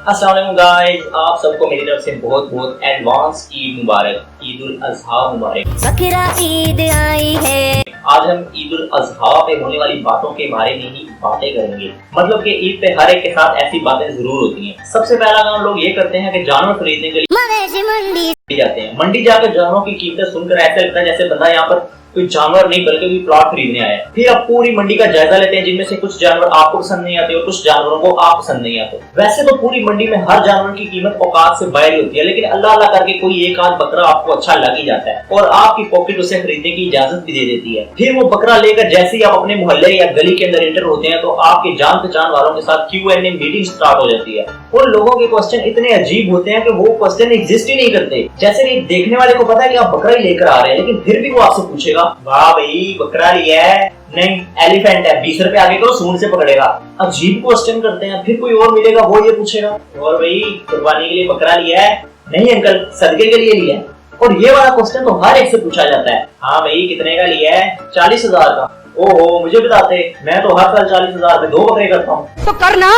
अस्सलाम वालेकुम गाइस, आप सबको मेरी तरफ से बहुत बहुत एडवांस ईद मुबारक, ईद उल अजहा मुबारक। बकरा ईद आई है। आज हम ईद उल अजहा पे होने वाली बातों के बारे में ही बातें करेंगे। मतलब कि ईद पे हर एक के साथ ऐसी बातें जरूर होती हैं। सबसे पहला काम लोग ये करते हैं कि जानवर खरीदने के लिए मवेशी मंडी जाते हैं। मंडी जाकर जानवरों की कीमतें सुनकर ऐसा लगता है जैसे बंदा यहाँ पर कोई जानवर नहीं बल्कि कोई प्लॉट खरीदने आया है। फिर आप पूरी मंडी का जायजा लेते हैं, जिनमें से कुछ जानवर आपको पसंद नहीं आते और कुछ जानवरों को आप पसंद नहीं आते। वैसे तो पूरी मंडी में हर जानवर की कीमत औकात से बाहर होती है, लेकिन अल्लाह अल्लाह करके कोई एक आध बकरा आपको अच्छा लग ही जाता है और आपकी पॉकेट उसे खरीदने की इजाजत भी दे देती है। फिर वो बकरा लेकर जैसे ही आप अपने मोहल्ले या गली के अंदर एंटर होते हैं तो आपके जान पहचान वालों के साथ Q&A मीटिंग स्टार्ट हो जाती है। उन लोगों के क्वेश्चन इतने अजीब होते हैं कि वो क्वेश्चन एग्जिस्ट ही नहीं करते। जैसे कि देखने वाले को पता है कि आप बकरा ही लेकर आ रहे हैं, लेकिन फिर भी वो आपसे पूछेगा, वाह भाई बकरा लिया है? नहीं, एलिफेंट है, 20 रुपए आगे करो, सूंड से पकड़ेगा। अजीब क्वेश्चन करते हैं। फिर कोई और मिलेगा, वो ये पूछेगा, और भाई कुर्बानी के लिए बकरा लिया है? नहीं अंकल, सदके के लिए लिया है। और ये वाला क्वेश्चन तो हर एक से पूछा जाता है। हाँ भाई कितने का लिया है? 40,000 का। ओहो, मुझे बताते, मैं तो हर साल 40,000 में 2 बकरे करता हूँ। तो करना,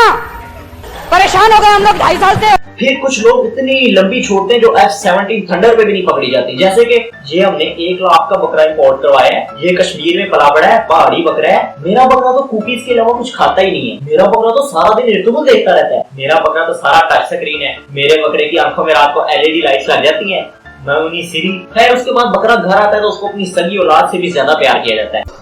परेशान हो गए हम लोग 2.5 साल से। फिर कुछ लोग इतनी लंबी छोड़ते हैं जो F-17 थंडर पे भी नहीं पकड़ी जाती। जैसे कि ये हमने 1 लाख का बकरा इंपोर्ट करवाया है, ये कश्मीर में पला बड़ा है, पहाड़ी बकरा है। मेरा बकरा तो कुकीज के अलावा कुछ खाता ही नहीं है। मेरा बकरा तो सारा दिन ऋतु देखता रहता है। मेरा बकरा तो सारा टच स्क्रीन है। मेरे बकरे की आंखों में रात को LED लाइट्स लग जाती है। मैं उन्हीं सीरी। खैर उसके बाद बकरा घर आता है तो उसको अपनी सगी औलाद से भी ज्यादा प्यार किया जाता है।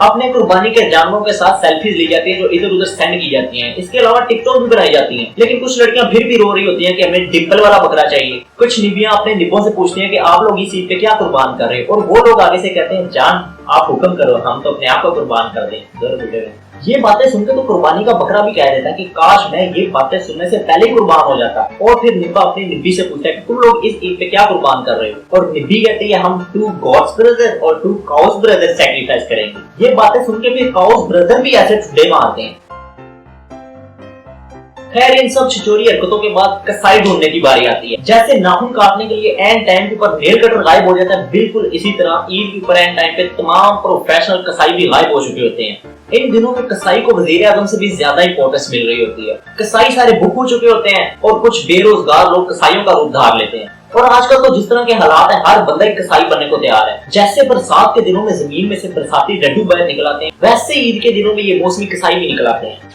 अपने कुर्बानी के जानवरों के साथ सेल्फीज ली जाती है जो इधर उधर सेंड की जाती हैं। इसके अलावा टिकटॉक भी बनाई जाती हैं। लेकिन कुछ लड़कियां फिर भी रो रही होती हैं कि हमें डिंपल वाला बकरा चाहिए। कुछ निबियां अपने निब्बों से पूछती हैं कि आप लोग इस ईद पे क्या कुर्बान कर रहे हैं, और वो लोग आगे से कहते हैं, जान आप हुक्म करो, हम तो अपने आप को कुर्बान कर दें। ये बातें सुनकर तो कुर्बानी का बकरा भी कह देता है कि काश मैं ये बातें सुनने से पहले कुर्बान हो जाता। और फिर निब्बा अपनी निब्बी से पूछता है कि तुम लोग इस ईद पे क्या कुर्बान कर रहे हो, और निब्बी कहती है हम 2 गॉड्स ब्रदर और 2 काउस ब्रदर सैक्रिफाइस करेंगे। ये बातें सुन के फिर काउस ब्रदर भी ऐसे ठुड्डे मारते हैं। खैर इन सब छिचोरी हरकतों के बाद कसाई ढूंढने की बारी आती है। जैसे नाखून काटने के लिए एंड टाइम के ऊपर नेल कटर गायब हो जाता है, बिल्कुल इसी तरह ईद के ऊपर एंड टाइम पे तमाम प्रोफेशनल कसाई भी गायब हो चुके होते हैं। इन दिनों में कसाई को वजीर आजम से भी ज्यादा इंपॉर्टेंस मिल रही होती है। कसाई सारे भूख हो चुके होते हैं और कुछ बेरोजगार लोग कसाईयों का रूप धार लेते हैं। और आजकल तो जिस तरह के हालात है, हर बंदा कसाई बनने को तैयार है। जैसे बरसात के दिनों में जमीन में से बरसाती डड्डू बाहर निकल आते हैं, वैसे ईद के दिनों में ये मौसमी कसाई भी निकल आते हैं।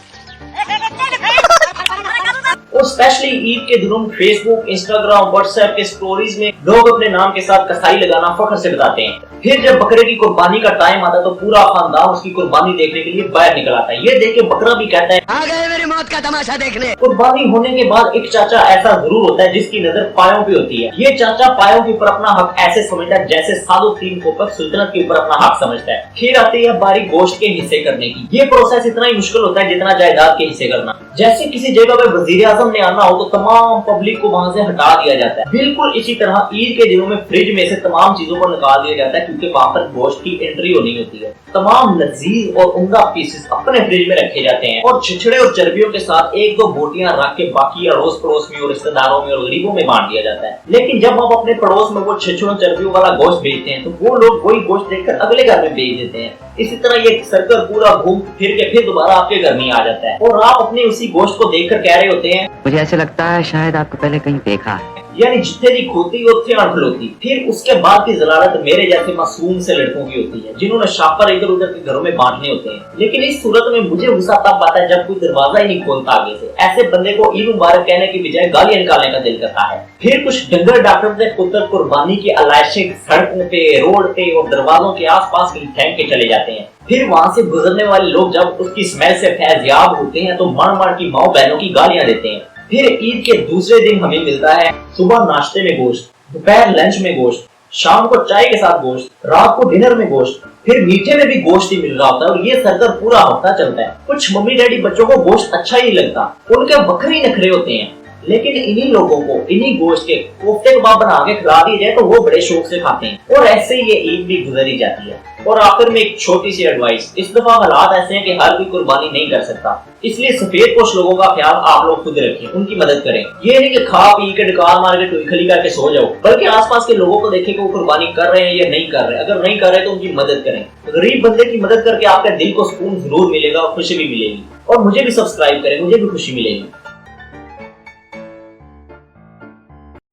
और स्पेशली ईद के दिनों में फेसबुक, इंस्टाग्राम, व्हाट्सएप के स्टोरीज में लोग अपने नाम के साथ कसाई लगाना फख्र से बताते हैं। फिर जब बकरे की कुर्बानी का टाइम आता है तो पूरा खानदान उसकी कुर्बानी देखने के लिए बाहर निकल आता है। ये देख के बकरा भी कहता है, आ गए मेरी मौत का तमाशा देखने। कुर्बानी होने के बाद एक चाचा ऐसा जरूर होता है जिसकी नजर पायों पे होती है। ये चाचा पायों के ऊपर अपना हक ऐसे समझता है जैसे सादुद्दीन कोपक सुल्तानत के ऊपर अपना हक समझता है। फिर आती है बारी गोश्त के हिस्से करने की। ये प्रोसेस इतना ही मुश्किल होता है जितना जायदाद के हिस्से करना। जैसे किसी जगह पे वजीर आजम ने आना हो तो तमाम पब्लिक को वहां से हटा दिया जाता है। बिल्कुल इसी तरह ईद के दिनों में फ्रिज में से तमाम चीजों को निकाल दिया जाता है, क्योंकि वहां पर गोश्त की एंट्री होनी होती है। तमाम लजीज और उम्दा पीसेस अपने फ्रिज में रखे जाते हैं और छिछड़े और चर्बियों के साथ 1-2 बोटियां रख के बाकी अड़ोस पड़ोस में और रिश्तेदारों में और गरीबों में बांट दिया जाता है। लेकिन जब आप अपने पड़ोस में वो छिछड़ों चर्बियों वाला गोश्त बेचते हैं तो वो लोग वही गोश्त देखकर अगले घर में बेच देते हैं। इसी तरह ये सर्कल पूरा घूम फिर के फिर दोबारा आपके घर में आ जाता है और आप अपने उसी गोश्त को देखकर कह रहे होते हैं, मुझे ऐसे लगता है शायद आपको पहले कहीं देखा है। यानी जितने की खोती होती है होती। फिर उसके बाद की जलालत मेरे जैसे मासूम से लड़कों की होती है जिन्होंने शापर इधर उधर के घरों में बांटने होते हैं। लेकिन इस सूरत में मुझे गुस्सा तब आता है जब कोई दरवाजा ही नहीं खोलता आगे से। ऐसे बंदे को ईद मुबारक कहने की बजाय गालियां निकालने का दिल करता है। फिर कुछ डंगर डॉक्टर से पुत्र कुर्बानी की अलाइशें सड़कों पे, रोड पे और दरवाजों के आसपास कहीं फेंक के चले जाते हैं। फिर वहां से गुजरने वाले लोग जब उसकी स्मेल से फैज़याब होते हैं तो मार की माँ बहनों की गालियां देते हैं। फिर ईद के दूसरे दिन हमें मिलता है सुबह नाश्ते में गोश्त, दोपहर लंच में गोश्त, शाम को चाय के साथ गोश्त, रात को डिनर में गोश्त, फिर मीठे में भी गोश्त ही मिल रहा होता है और ये सरदर पूरा हफ्ता चलता है। कुछ मम्मी डैडी बच्चों को गोश्त अच्छा ही लगता, उनके बकरी नखरे होते हैं। लेकिन इन्हीं लोगों को इन्हीं गोश्त के कोफ्ते कबाब बना के खिला दिए जाए तो वो बड़े शौक से खाते हैं और ऐसे ही ये ईद भी गुजरी जाती है। और आखिर में एक छोटी सी एडवाइस, इस दफा हालात ऐसे हैं कि हर कोई कुर्बानी नहीं कर सकता, इसलिए सफेद पोश लोगों का ख्याल आप लोग खुद रखें, उनकी मदद करें। ये नहीं कि खा पी के डकार मार के टुईखली करके सो जाओ, बल्कि आसपास के लोगों को देखें कि वो कुर्बानी कर रहे हैं या नहीं कर रहे। अगर नहीं कर रहे तो उनकी मदद करें। गरीब बंदे की मदद करके आपके दिल को सुकून जरूर मिलेगा और खुशी भी मिलेगी। और मुझे भी सब्सक्राइब करें, मुझे भी खुशी मिलेगी।